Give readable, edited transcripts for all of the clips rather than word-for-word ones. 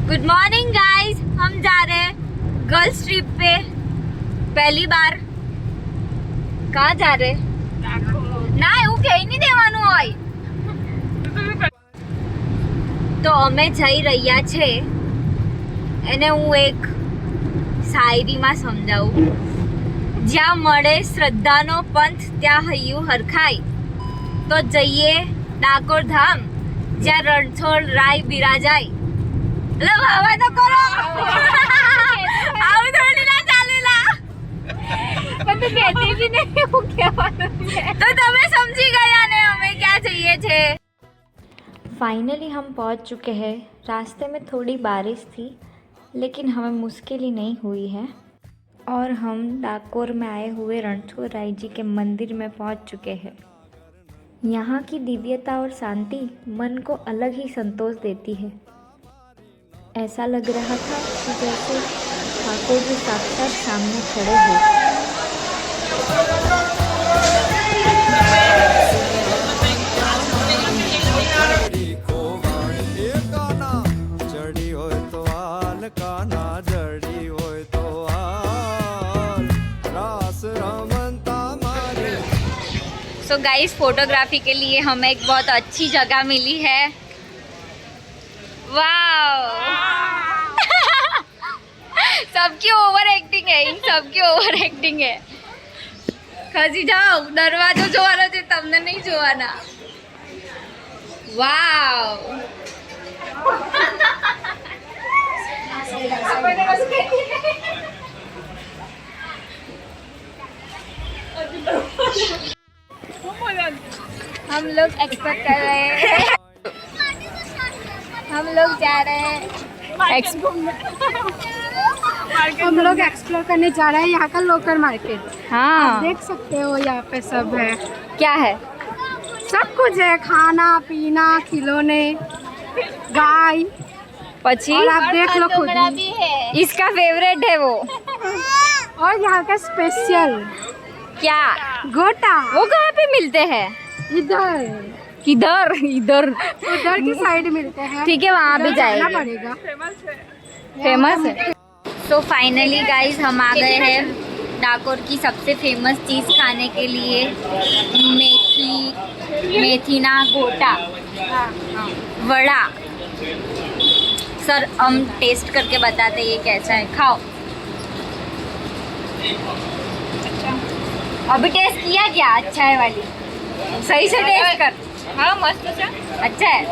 Good morning guys, हम जा रहे हैं गर्ल्स ट्रिप पे पहली बार। कहाँ जा रहे? ના એવું કહી નહીં દેવાનું હોય। તો અમે જઈ રહ્યા છે, એને હું એક શાયરીમાં સમજાવું। જ્યાં મળે શ્રદ્ધાનો પંથ ત્યાં હૈયું હરખાય, તો જઈએ ડાકોર ધામ જ્યાં રણછોડ રાય બિરાજાય। એટલે વાવા તો કરો, આવું થોડી ના ચાલેલા। પણ તું કહેતી જ નહીં હું કહેવાનું છે, તો તમે સમજી ગયા ને અમે ક્યાં જઈએ છે। फाइनली हम पहुंच चुके हैं। रास्ते में थोड़ी बारिश थी, लेकिन हमें मुश्किल ही नहीं हुई है और हम डाकोर में आए हुए रणछोड़ राय जी के मंदिर में पहुंच चुके हैं। यहाँ की दिव्यता और शांति मन को अलग ही संतोष देती है। ऐसा लग रहा था कि जैसे ठाकुर जी साक्षात सामने खड़े हो। सो गाइस, फोटोग्राफी के लिए हमें एक बहुत अच्छी जगह मिली है। वाव सबकी ओवर एक्टिंग है, इन सबकी ओवर एक्टिंग है। खसी जाओ, दरवाજો જોવાનો છે, તમને નહીં જોવાના। વાવ हम लोग एक्सपेक्ट कर रहे हैं, हम लोग जा रहे हैं हम लोग एक्सप्लोर करने जा रहे हैं यहाँ का लोकल मार्केट। हाँ, आप देख सकते हो यहाँ पे सब है, क्या है? सब कुछ है, खाना पीना, खिलौने, गाय। पची और आप देख लो खुद ही। इसका फेवरेट है वो। और यहाँ का स्पेशल क्या? गोटा। वो कहाँ पे मिलते हैं? इधर किधर? इधर उधर की साइड मिलते हैं। ठीक है, वहाँ भी जाना जाएंगे। पड़ेगा। फेमस है। तो फाइनली गाइस, हम आ गए हैं डाकोर की सबसे फेमस चीज़ खाने के लिए, मेथी ना गोटा वड़ा। सर, हम टेस्ट करके बताते ये कैसा है, खाओ। अभी टेस्ट किया क्या? अच्छा है वाली, सही से टेस्ट कर। हाँ, मस्त है, अच्छा है।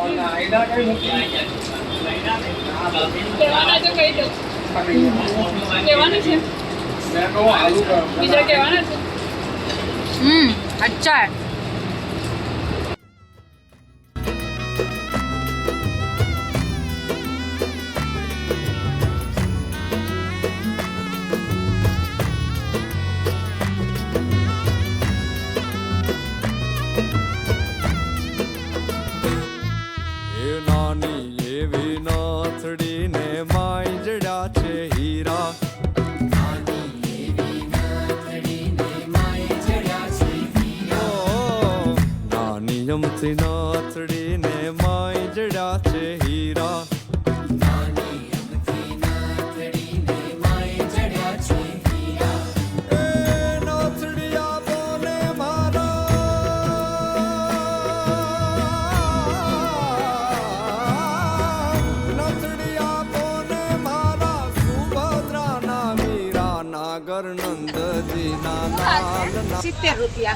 अच्छा है। નાથડીને માય જડા છે હીરા। નાગર નંદજી ના લાલ 70 રૂપિયા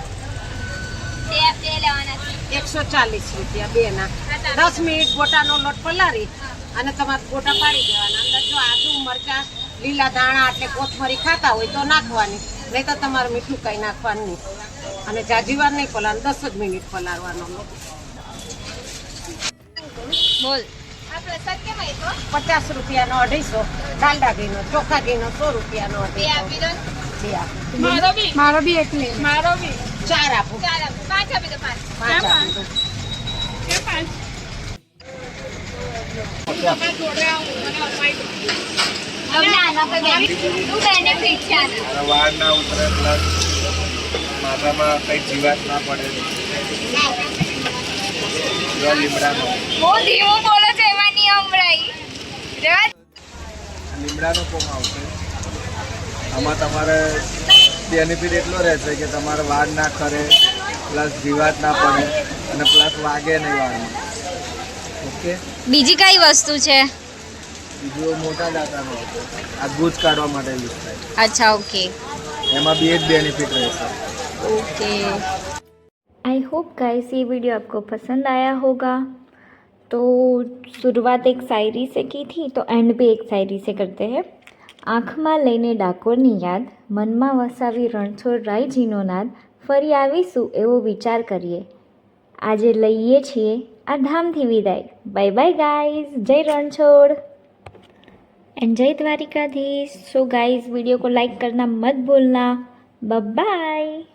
140 રૂપિયા બેના। 10 મિનિટ ગોટાનો લોટ પલાળી અને તમારે ગોટા પાડી દેવાના। અંદર જો આદુ મરચાં લીલા દાણા એટલે કોથમરી ખાતા હોય તો નાખવાની, નહીં તો તમારે મીઠું કંઈ નાખવાનું નહીં। અને જાજી વાર નહીં પલાળવાનું, 10 જ મિનિટ પલાળવાનો લોટ। बोल। 50 રૂપિયાનો 250, ડાલડા ઘીનો, ચોખા ઘીનો 100 રૂપિયાનો 250। मारो भी एक ले। 4 આપો। 5 આપી દો। 5 આપી દો। વાળ ના ઉતરે, પ્લસ માથામાં કઈ જીવાત ના પડે। લીમડાનો ધીમું બોલો છો, એમાં નહીં સંભળાય। બધાનો કોમ આવશે. આમાં તમારે બેનિફિટ એટલો રહેશે કે તમારે વાળ ના ખરે, પ્લસ જીવાત ના પડે અને પ્લસ વાગે નહીં વાળમાં. ઓકે. બીજી કઈ વસ્તુ છે? બીજું મોટા દાંતાનો હતો, આ ગૂંચ કાઢવા માટે યુઝ થાય. અચ્છા, ઓકે એમાં બી એક બેનિફિટ રહેશે. ओके। आई होप गाइस ये वीडियो आपको पसंद आया होगा। तो शुरुआत एक शायरी से की थी, तो एंड भी एक शायरी से करते हैं। आँखમાં લઈને ડાકોરની યાદ, મનમાં વસાવી રણછોડ રાયજીનો નાદ, ફરી આવીશું એવો વિચાર કરીએ, આજે લઈએ છીએ આ ધામથી વિદાય। बाय बाय गाइस, जय रणछोड़ एंड जय द्वारिकाधीश। सो गाइस वीडियो को लाइक करना मत भूलना। Bye bye.